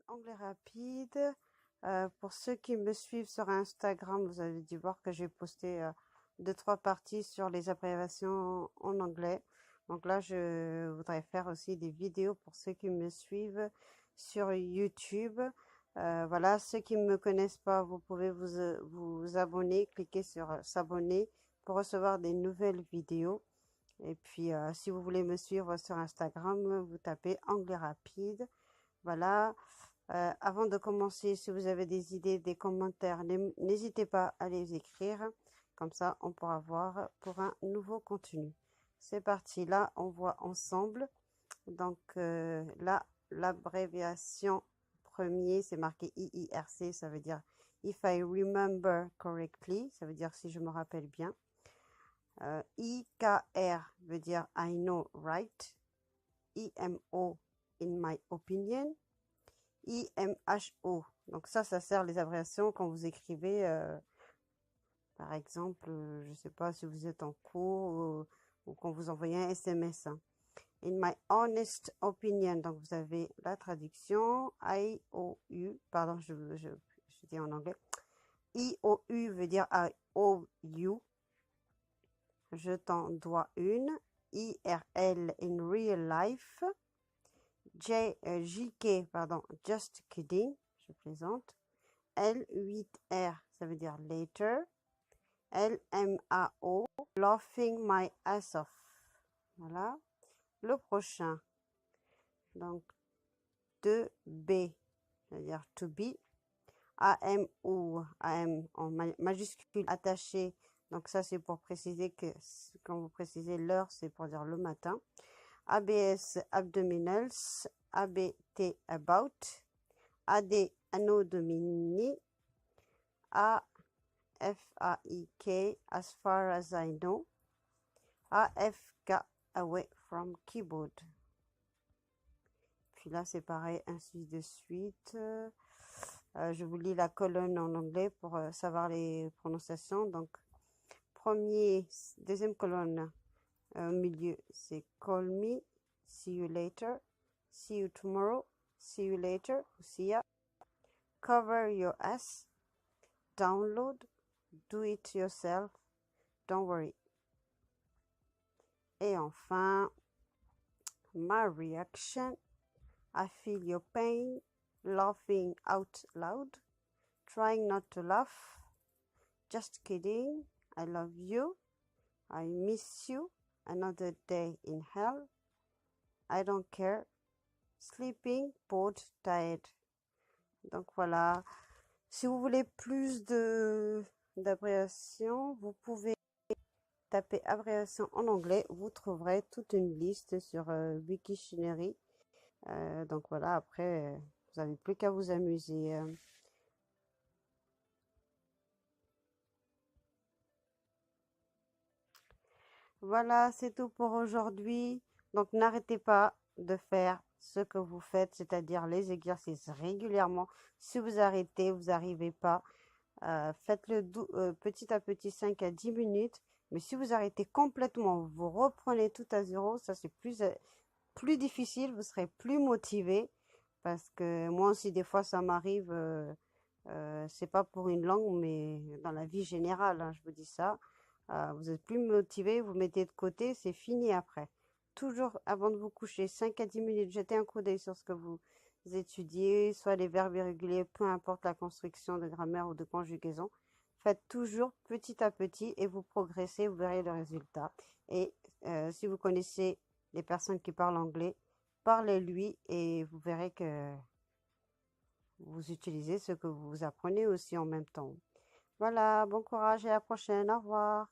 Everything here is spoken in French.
Anglais rapide. Pour ceux qui me suivent sur Instagram, vous avez dû voir que j'ai posté 2-3 parties sur les abréviations en anglais. Donc là, je voudrais faire aussi des vidéos pour ceux qui me suivent sur YouTube. Voilà, ceux qui ne me connaissent pas, vous pouvez vous abonner, cliquer sur s'abonner pour recevoir des nouvelles vidéos. Et puis, si vous voulez me suivre sur Instagram, vous tapez Anglais rapide. Voilà. Avant de commencer, si vous avez des idées, des commentaires, n'hésitez pas à les écrire. Comme ça, on pourra voir pour un nouveau contenu. C'est parti. Là, on voit ensemble. Donc, là, l'abréviation premier, c'est marqué IIRC. Ça veut dire If I Remember Correctly. Ça veut dire si je me rappelle bien. IKR veut dire I know right. IMO, in my opinion. IMHO. Donc ça sert les abréviations quand vous écrivez, par exemple, je ne sais pas si vous êtes en cours ou quand vous envoyez un SMS. Hein. In my honest opinion. Donc vous avez la traduction. IOU. Pardon, je dis en anglais. IOU veut dire I owe you. Je t'en dois une. IRL, in real life. JK, pardon, just kidding, je plaisante. L8R, ça veut dire later. LMAO, laughing my ass off. Voilà. Le prochain. Donc, 2B, c'est-à-dire to be. AM ou AM en majuscule attaché. Donc, ça, c'est pour préciser que quand vous précisez l'heure, c'est pour dire le matin. ABS, abdominals. ABT, about. AD, anneau domini. AFAIK, as far as I know. AFK, away from keyboard. Puis là, c'est pareil, ainsi de suite. Je vous lis la colonne en anglais pour savoir les prononciations. Donc, deuxième colonne au milieu, c'est call me, see you later, see you tomorrow, see you later, see ya, cover your ass, download, do it yourself, don't worry. Et enfin, my reaction, I feel your pain, laughing out loud, trying not to laugh, just kidding, I love you, I miss you, another day in hell, I don't care, sleeping, bored, tired. Donc voilà, si vous voulez plus d'abréviations, vous pouvez taper abréviation en anglais, vous trouverez toute une liste sur Wiktionary. Donc voilà, après, vous n'avez plus qu'à vous amuser. Voilà, c'est tout pour aujourd'hui. Donc n'arrêtez pas de faire ce que vous faites, c'est-à-dire les exercices régulièrement. Si vous arrêtez, vous n'arrivez pas. Faites-le petit à petit, 5 à 10 minutes. Mais si vous arrêtez complètement, vous reprenez tout à zéro, ça c'est plus difficile, vous serez plus motivé. Parce que moi aussi, des fois, ça m'arrive, c'est pas pour une langue, mais dans la vie générale, hein, je vous dis ça. Vous êtes plus motivé, vous mettez de côté, c'est fini après. Toujours avant de vous coucher, 5 à 10 minutes, jetez un coup d'œil sur ce que vous étudiez, soit les verbes irréguliers, peu importe la construction de grammaire ou de conjugaison. Faites toujours petit à petit et vous progressez, vous verrez le résultat. Et si vous connaissez des personnes qui parlent anglais, parlez-lui et vous verrez que vous utilisez ce que vous apprenez aussi en même temps. Voilà, bon courage et à la prochaine. Au revoir.